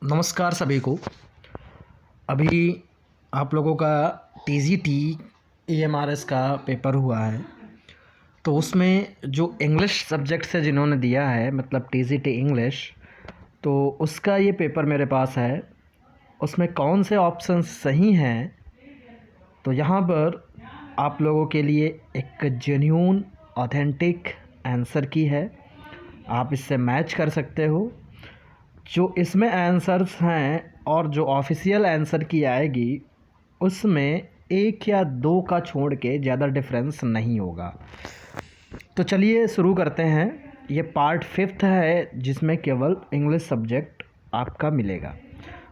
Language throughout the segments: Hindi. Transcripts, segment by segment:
नमस्कार सभी को। अभी आप लोगों का टीजीटी एएमआरएस का पेपर हुआ है, तो उसमें जो इंग्लिश सब्जेक्ट से जिन्होंने दिया है, मतलब टीजीटी इंग्लिश, तो उसका ये पेपर मेरे पास है। उसमें कौन से ऑप्शन सही हैं, तो यहाँ पर आप लोगों के लिए एक जेन्युइन ऑथेंटिक आंसर की है। आप इससे मैच कर सकते हो। जो इसमें आंसर्स हैं और जो ऑफिशियल आंसर की आएगी, उसमें एक या दो का छोड़ के ज़्यादा डिफरेंस नहीं होगा। तो चलिए शुरू करते हैं। ये पार्ट 5 है जिसमें केवल इंग्लिश सब्जेक्ट आपका मिलेगा।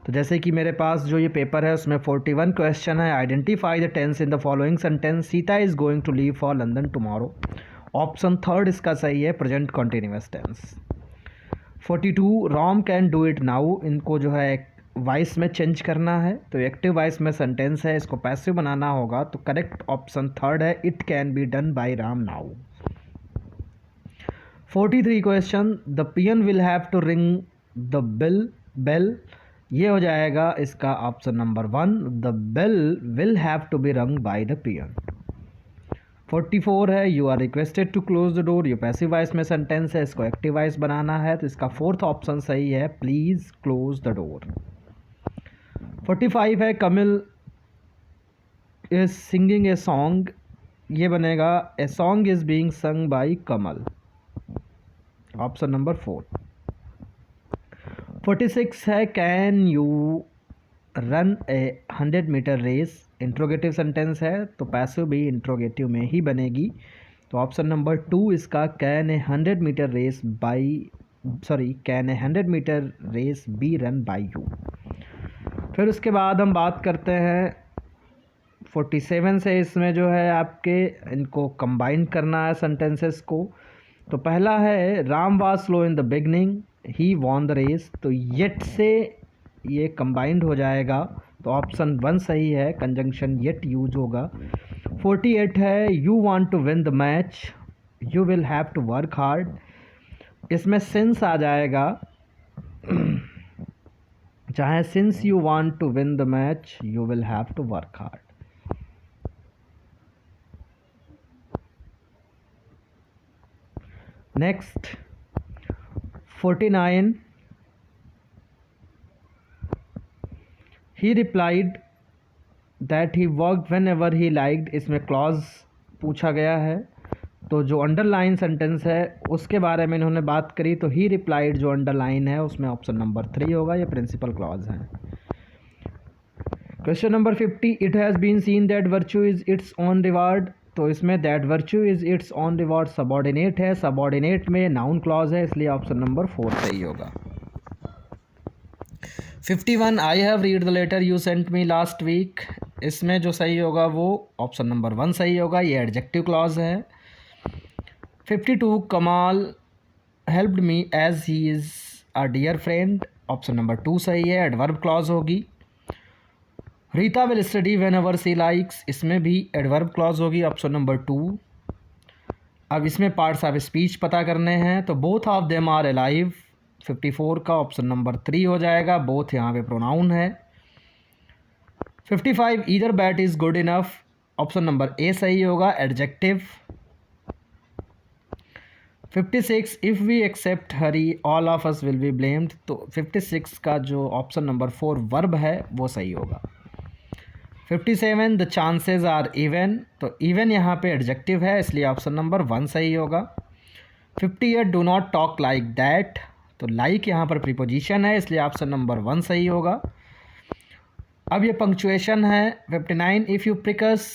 तो जैसे कि मेरे पास जो ये पेपर है उसमें 41 क्वेश्चन है। Identify the tense in the following sentence. Sita is going to leave for London tomorrow. Option third इसका सही है, present continuous tense. 42 Ram can do it now. इनको जो है वॉइस में चेंज करना है, तो एक्टिव वॉइस में सेंटेंस है, इसको पैसिव बनाना होगा। तो करेक्ट ऑप्शन थर्ड है, it can be done by Ram now. 43 question, the peon will have to ring the bell. ये हो जाएगा इसका option number 1, the bell will have to be rung by the peon. 44 है, you are requested to close the door. ये पैसिव वॉइस में सेंटेंस है, इसको एक्टिव वॉइस बनाना है, तो इसका फोर्थ ऑप्शन सही है, प्लीज़ क्लोज द डोर। 45 है, Kamil is singing a song. ये बनेगा a song is being sung by Kamal, option number 4। 46 है, can you run a 100 metre race. Interrogative sentence है, तो पैसिव भी इंट्रोगेटिव में ही बनेगी। तो ऑप्शन नंबर 2 इसका, can a 100 metre race can a 100 metre race be run by you. फिर उसके बाद हम बात करते हैं 47 से। इसमें जो है आपके इनको कंबाइन करना है सेंटेंसेस को। तो पहला है, Ram was slow in the beginning, he won the race. तो येट से ये कंबाइंड हो जाएगा, तो ऑप्शन 1 सही है, कंजंक्शन येट यूज होगा। 48 है, you want to win the match, you will have to work hard. इसमें सिंस आ जाएगा, चाहे since you want to win the match you will have to work hard. Next 49, he replied that he worked whenever he liked. इसमें क्लॉज पूछा गया है, तो जो अंडरलाइन सेंटेंस है उसके बारे में इन्होंने बात करी। तो ही रिप्लाइड जो अंडरलाइन है उसमें ऑप्शन नंबर 3 होगा, ये प्रिंसिपल क्लॉज है। Question number 50, it has been seen that virtue is its own reward. तो इसमें that virtue is its own reward subordinate है, सबॉर्डिनेट में नाउन क्लॉज है, इसलिए ऑप्शन नंबर 4 सही होगा। 51, I have read the letter you sent me last week. इसमें जो सही होगा वो ऑप्शन नंबर 1 सही होगा, ये एडजेक्टिव क्लॉज है। 52, Kamal helped me as he is a dear friend. Option number 2 सही है, एडवर्ब क्लॉज होगी। Reeta will study whenever she likes. इसमें भी एडवर्ब क्लॉज होगी, ऑप्शन नंबर 2। अब इसमें पार्ट्स ऑफ स्पीच पता करने हैं, तो both of them are alive. 54 का ऑप्शन नंबर 3 हो जाएगा, बोथ यहाँ पे प्रोनाउन है। 55, either bat is good enough. Option number A सही होगा, adjective. 56, if we except Hari all of us will be blamed. तो 56 का जो ऑप्शन नंबर 4 वर्ब है वो सही होगा। 57, द चांसेस आर इवन। तो इवन यहाँ पे एडजेक्टिव है, इसलिए ऑप्शन नंबर 1 सही होगा। 58, do not talk like that. तो लाइक यहाँ पर प्रीपोजिशन है, इसलिए ऑप्शन नंबर 1 सही होगा। अब ये पंक्चुएशन है। 59, if you prick us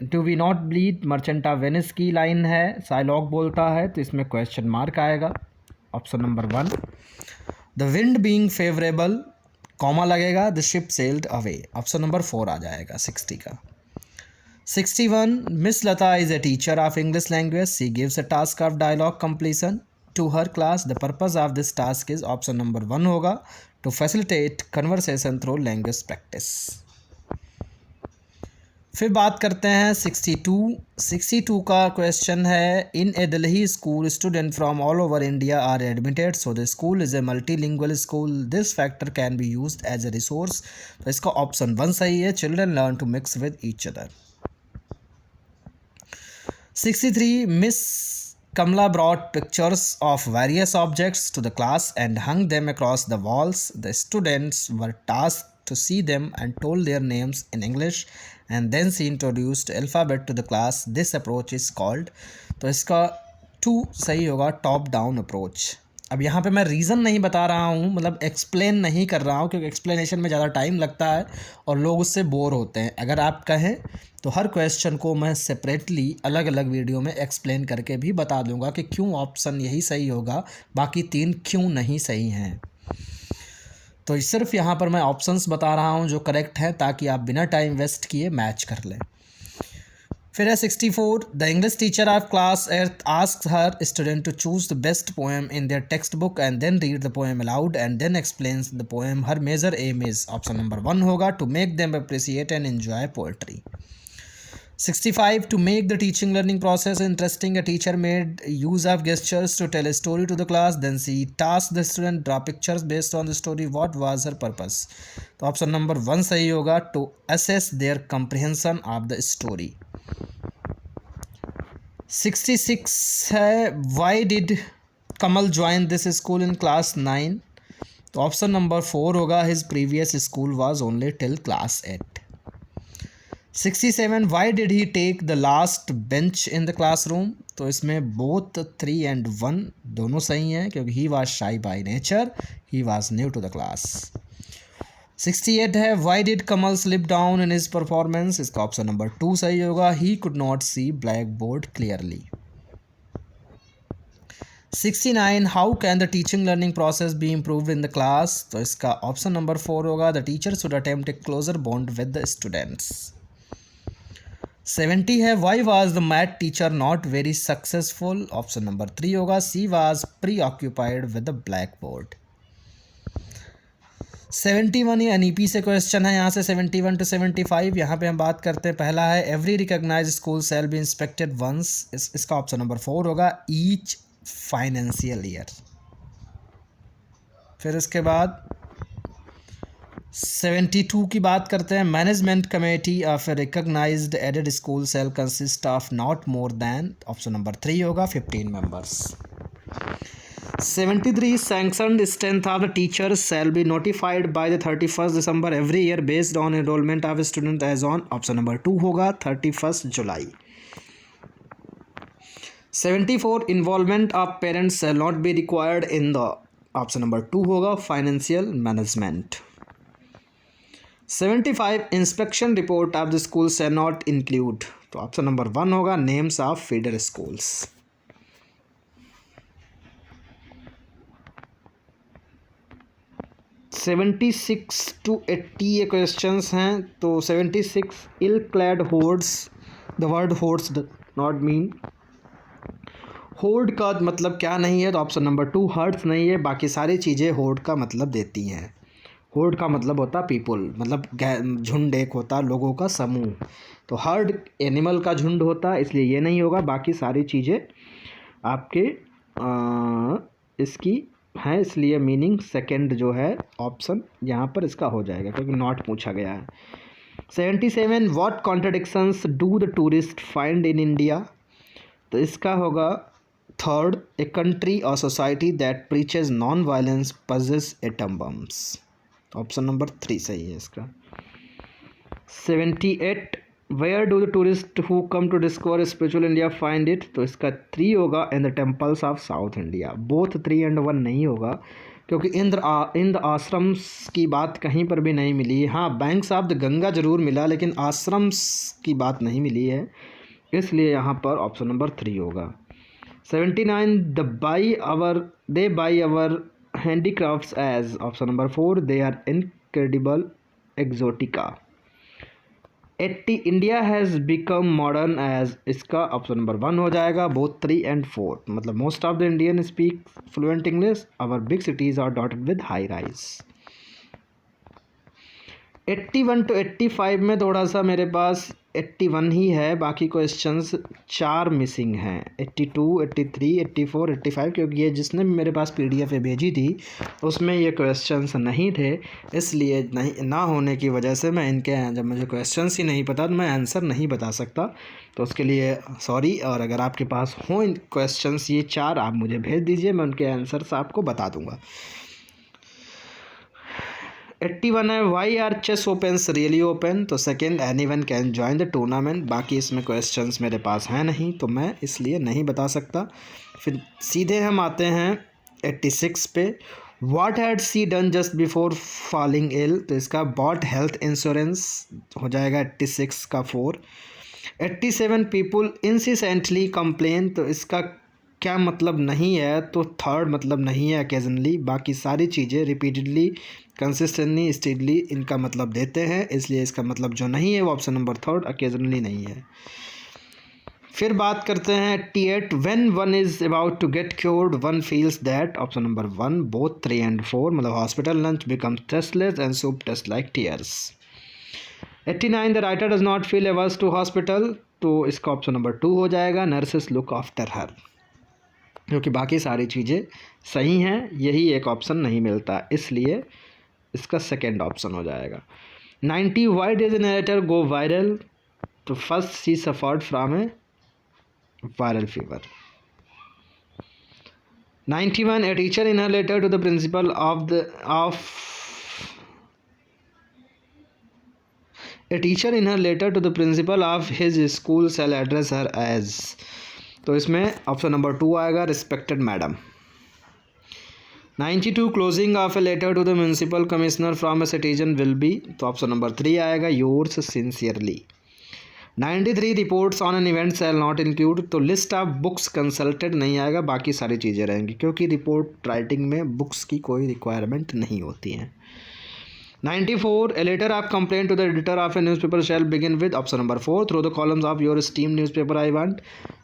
do we not bleed. Merchant of Venice की लाइन है, साइलॉग बोलता है, तो इसमें क्वेश्चन मार्क आएगा, option number 1। The wind being favourable, comma लगेगा, the ship sailed away, option number 4 आ जाएगा 60 का। 61, Miss Lata is a teacher of English language, she gives a task of dialogue completion to her class, the purpose of this task is, option number 1 होगा, to facilitate conversation through language practice. फिर बात करते हैं 62 का क्वेश्चन है, in a Delhi school student from all over India are admitted, so the school is a multilingual school, this factor can be used as a resource. तो इसका ऑप्शन 1 सही है, children learn to mix with each other. 63, Miss Kamla brought pictures of various objects to the class and hung them across the walls. The students were tasked to see them and told their names in English, and then she introduced alphabet to the class. This approach is called, तो इसका 2 सही होगा, टॉप डाउन अप्रोच। अब यहाँ पे मैं रीज़न नहीं बता रहा हूँ, मतलब एक्सप्लेन नहीं कर रहा हूँ, क्योंकि एक्सप्लेनेशन में ज़्यादा टाइम लगता है और लोग उससे बोर होते हैं। अगर आप कहें तो हर क्वेश्चन को मैं सेपरेटली अलग अलग वीडियो में एक्सप्लेन करके भी बता दूंगा कि क्यों ऑप्शन यही सही होगा, बाकी 3 क्यों नहीं सही हैं। तो सिर्फ यहाँ पर मैं ऑप्शंस बता रहा हूँ जो करेक्ट है, ताकि आप बिना टाइम वेस्ट किए मैच कर लें। फिर है 64, the English teacher of class 8 asks her student to choose the best poem in their text book and then read the poem aloud and then explains the poem. Her major aim is, option number 1 होगा, to make them appreciate and enjoy poetry. 65, to make the teaching learning process interesting, a teacher made use of gestures to tell a story to the class. Then she tasked the student draw pictures based on the story. What was her purpose? तो ऑप्शन नंबर 1 सही होगा, to assess their comprehension of the story। 66 है, why did Kamal join this school in class 9? तो ऑप्शन नंबर 4 होगा, his previous school was only till class 8। 67, why did he take the last bench in the classroom? तो इसमें both 3 and 1 दोनों सही हैं, क्योंकि he was shy by nature, he was new to the class। 68 है, why did Kamal slip down in his performance? इसका ऑप्शन नंबर 2 सही होगा, he could not see blackboard clearly। 69, how can the teaching learning process be improved in the class? तो इसका ऑप्शन नंबर 4 होगा, the teacher should attempt a closer bond with the students। 70 है, why was the math teacher not very successful? Option number 3 होगा, she was preoccupied with the blackboard। 71 ये NEP से क्वेश्चन है, यहाँ से 71 to 75। यहाँ पे हम बात करते हैं, पहला है every recognised school shall be inspected once, इसका ऑप्शन नंबर 4 होगा, ईच फाइनेंशियल ईयर। फिर उसके बाद 72 की बात करते हैं, management committee of a recognised aided school shall consist of not more than, option number 3 होगा, 15 members. 73, sanctioned strength of the teachers shall be notified by the 31 December every year based on enrolment of student as on, option number 2 होगा, 31 जुलाई। 74, involvement of parents shall not be required in the, option number 2 होगा, financial management. 75, inspection report of the school shall not include, तो ऑप्शन नंबर 1 होगा, names of feeder schools. 76 to 80 ये क्वेश्चंस हैं। तो 76, ill clad hordes, the word hordes not mean, horde का मतलब क्या नहीं है, तो ऑप्शन नंबर 2 हर्ट्स नहीं है, बाकी सारी चीज़ें होर्ड का मतलब देती हैं। होर्ड का मतलब होता पीपल, मतलब झुंड एक होता लोगों का समूह, तो हर्ड एनिमल का झुंड होता, इसलिए ये नहीं होगा, बाकी सारी चीज़ें आपके इसकी हैं, इसलिए मीनिंग सेकंड जो है ऑप्शन यहाँ पर इसका हो जाएगा, क्योंकि नॉट पूछा गया है। 77, what contradictions do the tourist find in India, तो इसका होगा थर्ड, ए कंट्री और society that preaches non violence possesses atom bombs, option number 3 सही है इसका। 78, where do the tourist who come to discover spiritual India find it, तो इसका 3 होगा, in the temples of south India. Both 3 and 1 नहीं होगा, क्योंकि इंद्र आश्रम्स की बात कहीं पर भी नहीं मिली है। हाँ, बैंक्स ऑफ द गंगा जरूर मिला, लेकिन आश्रम्स की बात नहीं मिली है, इसलिए यहाँ पर ऑप्शन नंबर 3 होगा। 79, they buy our handicrafts as, option number 4, they are incredible exotica। 80, India has become modern age, इसका ऑप्शन नंबर 1 हो जाएगा, बोथ 3 and 4, मतलब most of the Indian speak fluent English, our big cities are dotted with high rise. 81 to 85 में थोड़ा सा मेरे पास 81 ही है, बाकी क्वेश्चंस 4 मिसिंग हैं, 82, 83, 84, 85, क्योंकि ये जिसने भी मेरे पास PDF भेजी थी उसमें ये क्वेश्चंस नहीं थे, इसलिए नहीं ना होने की वजह से मैं इनके जब मुझे क्वेश्चंस ही नहीं पता तो मैं आंसर नहीं बता सकता, तो उसके लिए सॉरी। और अगर आपके पास हों इन क्वेश्चंस ये 4 आप मुझे भेज दीजिए, मैं उनके आंसर्स आपको बता दूँगा। 81 है, why are chess opens really open, तो second anyone can join the tournament. बाकी इसमें क्वेश्चंस मेरे पास हैं नहीं तो मैं इसलिए नहीं बता सकता। फिर सीधे हम आते हैं 86 पे, what had she done just before falling ill, तो इसका बॉट हेल्थ इंश्योरेंस हो जाएगा 86 का 4। 87 पीपुल इंसिसेंटली कंप्लेन, तो इसका क्या मतलब नहीं है, तो थर्ड मतलब नहीं है ओकेजनली, बाकी सारी चीज़ें रिपीटेडली, कंसिस्टेंटली, स्टेडली इनका मतलब देते हैं, इसलिए इसका मतलब जो नहीं है वो ऑप्शन नंबर थर्ड ओकेजनली नहीं है। फिर बात करते हैं 88, when one is about to get cured one feels that, option number 1 both 3 and 4, मतलब hospital lunch becomes tasteless and soup taste like tears. 89, the writer does not feel averse to hospital, तो इसका ऑप्शन नंबर 2 हो जाएगा, नर्सेस लुक आफ्टर हर, क्योंकि बाकी सारी चीज़ें सही हैं, यही एक ऑप्शन नहीं मिलता, इसलिए इसका सेकेंड ऑप्शन हो जाएगा। 90, why does a narrator go viral, तो first she suffered from a viral fever. 91, a teacher in her letter to the principal a teacher in her letter to the principal of his school shall address her as, तो इसमें ऑप्शन नंबर 2 आएगा, respected madam. 92, closing of a letter to the municipal commissioner from a citizen will be, तो ऑप्शन नंबर 3 आएगा, yours sincerely. 93, reports on an event shell not include, तो लिस्ट ऑफ बुक्स कंसल्टेड नहीं आएगा, बाकी सारी चीज़ें रहेंगी, क्योंकि रिपोर्ट राइटिंग में बुक्स की कोई रिक्वायरमेंट नहीं होती है। 94, a letter of complaint to the editor of a newspaper shall begin with, option number 4 through the columns of your esteem newspaper I want.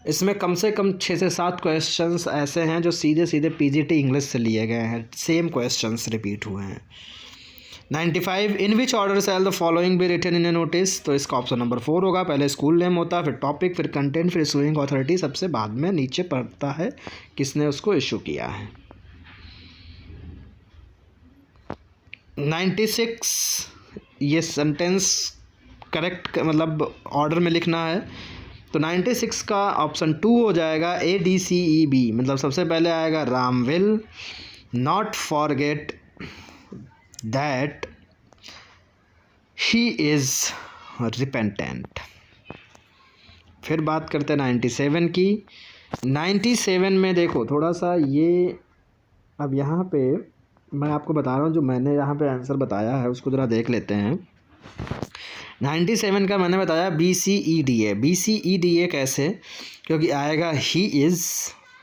इसमें कम से कम 6 से 7 क्वेश्चंस ऐसे हैं जो सीधे सीधे PGT इंग्लिश से लिए गए हैं, सेम क्वेश्चंस रिपीट हुए हैं। 95, in which order shall the following be written in a notice, तो इसका ऑप्शन नंबर 4 होगा, पहले स्कूल नेम होता है, फिर टॉपिक, फिर कंटेंट, फिर इशूइंग अथॉरिटी, सबसे बाद में नीचे पड़ता है किसने उसको इशू किया है। 96, ये सेंटेंस करेक्ट मतलब ऑर्डर में लिखना है, तो 96 का ऑप्शन 2 हो जाएगा, ADCEB, मतलब सबसे पहले आएगा Ram will not forget that he is repentant. फिर बात करते हैं 97 की। 97 में देखो थोड़ा सा ये, अब यहाँ पे मैं आपको बता रहा हूँ जो मैंने यहाँ पे आंसर बताया है उसको ज़रा देख लेते हैं। 97 का मैंने बताया BCEDA। BCEDA कैसे, क्योंकि आएगा he is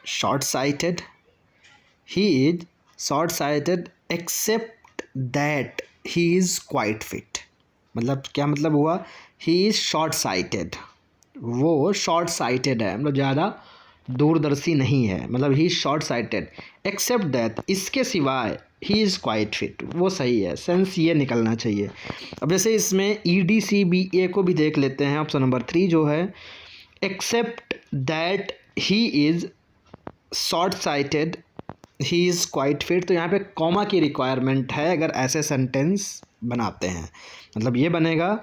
short sighted, he is short sighted except that he is quite fit, मतलब क्या मतलब हुआ, ही इज़ शॉर्ट साइटेड, वो शॉर्ट साइटेड है, मतलब ज़्यादा दूरदर्शी नहीं है, मतलब he is short sighted except that, इसके सिवाय ही इज़ क्वाइट फिट, वो सही है, सेंस ये निकलना चाहिए। अब जैसे इसमें EDCBA को भी देख लेते हैं, ऑप्शन नंबर 3 जो है, except that he is short sighted he is quite fit, तो यहाँ पे कॉमा की रिक्वायरमेंट है अगर ऐसे सेंटेंस बनाते हैं, मतलब ये बनेगा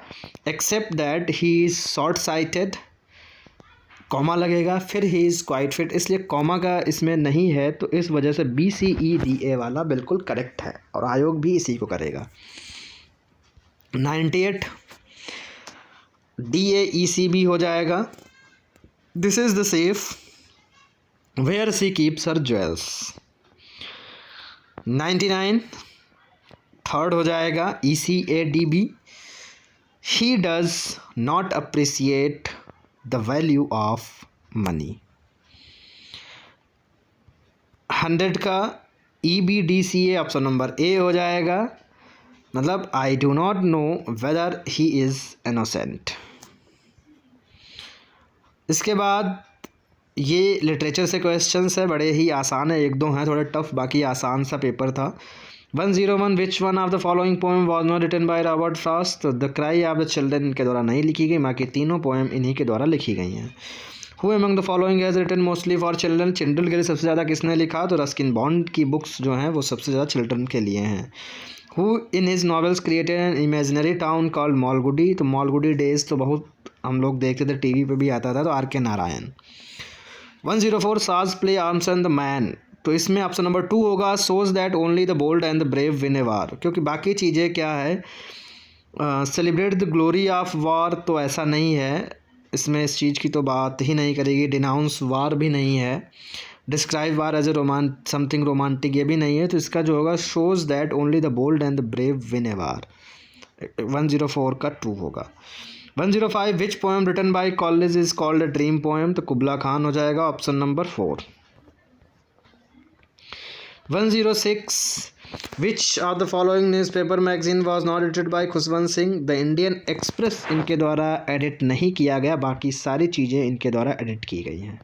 except that he is short sighted, comma लगेगा, फिर ही इज़ क्वाइट फिट, इसलिए कॉमा का इसमें नहीं है, तो इस वजह से BCEDA वाला बिल्कुल करेक्ट है और आयोग भी इसी को करेगा। 98 DAECB हो जाएगा, this is the safe where she keeps her jewels. 99 third हो जाएगा ECADB, he does not appreciate the value of money. 100 का EBDCA ऑप्शन नंबर A हो जाएगा, मतलब I do not know whether he is innocent. इसके बाद ये लिटरेचर से क्वेश्चंस है, बड़े ही आसान है, 1-2 हैं थोड़े टफ, बाकी आसान सा पेपर था। 101 which one of the following poem was not written by Robert Frost. तो the cry of the children इनके द्वारा नहीं लिखी गई, बाकी तीनों पोएम इन्हीं के द्वारा लिखी गई हैं। Who among the following has written mostly for children. Children के लिए सबसे ज़्यादा किसने लिखा, तो रस्किन बॉन्ड की बुक्स जो हैं वो सबसे ज़्यादा चिल्ड्रन के लिए हैं। Who in his novels created an imaginary town called Malgudi. तो मालगुडी डेज तो बहुत हम लोग देखते थे, टीवी पे भी आता था, तो आर के Narayan. 104 Shaw's play arms and the man. तो इसमें ऑप्शन नंबर 2 होगा, shows that only the bold and the brave win a war. क्योंकि बाकी चीज़ें क्या है, celebrate the glory of war, तो ऐसा नहीं है, इसमें इस चीज़ की तो बात ही नहीं करेगी। डिनाउंस वार भी नहीं है, describe war as a something romantic ये भी नहीं है। तो इसका जो होगा, shows that only the bold and the brave win a war, 104 का 2 होगा। 105 which poem written by Coleridge is called a dream poem. तो कुबला खान हो जाएगा, option number 4। 106 which of the following newspaper magazine was not edited by Khushwant Singh. The Indian Express इनके द्वारा एडिट नहीं किया गया, बाकी सारी चीज़ें इनके द्वारा एडिट की गई हैं।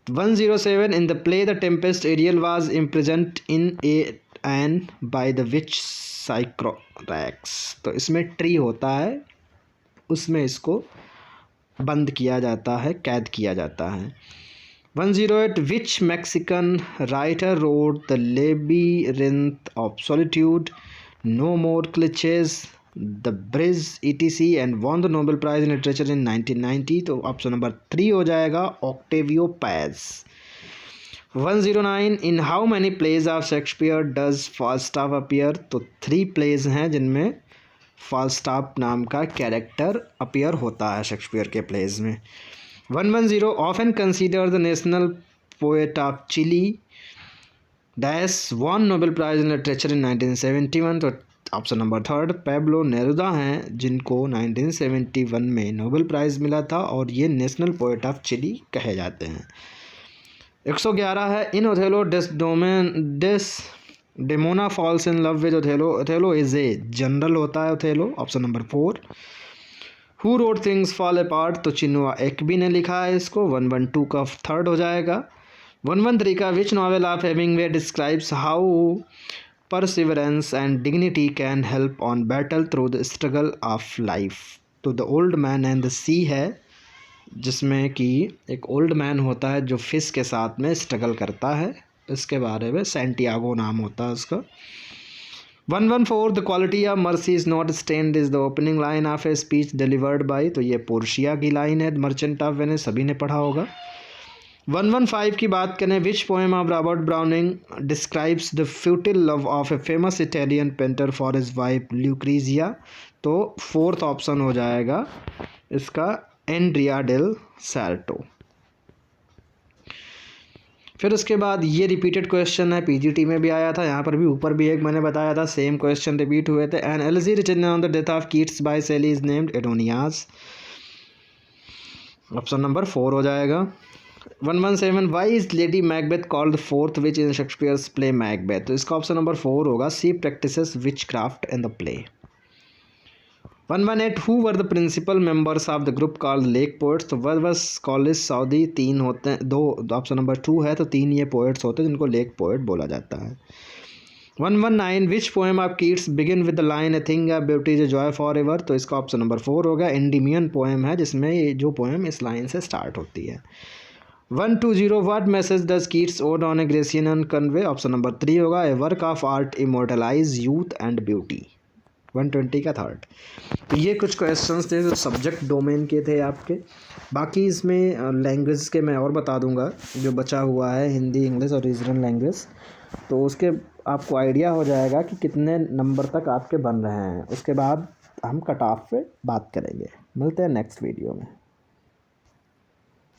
107 in the play the Tempest Ariel was imprisoned in an by the witch Sycorax. तो इसमें ट्री होता है, उसमें इसको बंद किया जाता है, कैद किया जाता है। 108 which Mexican writer wrote the labyrinth of solitude, no more cliches, the bridge etc and won the Nobel prize in literature in 1990। तो ऑप्शन नंबर 3 हो जाएगा, Octavio Paz. 109 in how many plays of Shakespeare does Falstaff appear. तो 3 प्लेज हैं जिनमें फाल्स्टाफ नाम का कैरेक्टर अपीयर होता है शेक्सपियर के प्लेज में। 110 often consider the national poet of Chile dash won Nobel prize in literature in 1971। तो ऑप्शन नंबर 3 पैब्लो नेरुदा हैं, जिनको 1971 में नोबेल प्राइज़ मिला था और ये नेशनल पोएट ऑफ चिली कहे जाते हैं। 111 है in Othello Desdemona falls in love with Othello. Othello is a general होता है ओथेलो, option number 4। Who wrote things fall apart. तो चिनुआ एक्बी ने लिखा है इसको, 112 का 3rd हो जाएगा। 113 का which novel of Hemingway describes how perseverance and dignity can help on battle through the struggle of life. तो the old man and the sea है, जिसमें कि एक ओल्ड मैन होता है जो फिश के साथ में स्ट्रगल करता है, इसके बारे में सैंटियागो नाम होता है उसका। 114 the quality of mercy is not strained is the opening line of a speech delivered by. तो ये पोर्शिया की लाइन है, मर्चेंट ऑफ वेनिस, सभी ने पढ़ा होगा। 115 की बात करें, which poem of Robert Browning describes the futile love of a famous Italian painter for his wife Lucrezia. तो 4th ऑप्शन हो जाएगा इसका, एंड्रिया डेल सार्टो। फिर उसके बाद ये रिपीटेड क्वेश्चन है, पीजीटी में भी आया था, यहाँ पर भी ऊपर भी एक मैंने बताया था, सेम क्वेश्चन रिपीट हुए थे। An elegy written on the death of Keats by Shelley is named Adonais, option number 4 हो जाएगा। 117 why is lady Macbeth called the fourth witch in Shakespeare's play Macbeth. तो इसका ऑप्शन नंबर 4 होगा, she practices witchcraft in the play. 118 who were the principal members of the group called lake poets. तो वर्वस कॉलेज सऊदी 3 होते हैं, 2 ऑप्शन नंबर 2 है, तो 3 ये पोएट्स होते हैं जिनको लेक पोएट बोला जाता है। 119 विच poem of Keats begin with the line a thing of beauty is a joy for ever. तो इसका ऑप्शन नंबर 4 होगा, एंडीमियन पोएम है जिसमें ये जो पोएम इस लाइन से स्टार्ट होती है। 120 what message does Keats ode on a Grecian convey. Option number 3 होगा, a work of art immortalise youth and beauty. 120 का 3rd। तो ये कुछ क्वेश्चंस थे जो सब्जेक्ट डोमेन के थे आपके। बाकी इसमें लैंग्वेज के मैं और बता दूंगा जो बचा हुआ है, हिंदी, इंग्लिश और रीजनल लैंग्वेज, तो उसके आपको आइडिया हो जाएगा कि कितने नंबर तक आपके बन रहे हैं। उसके बाद हम कट ऑफ पे बात करेंगे। मिलते हैं नेक्स्ट वीडियो में।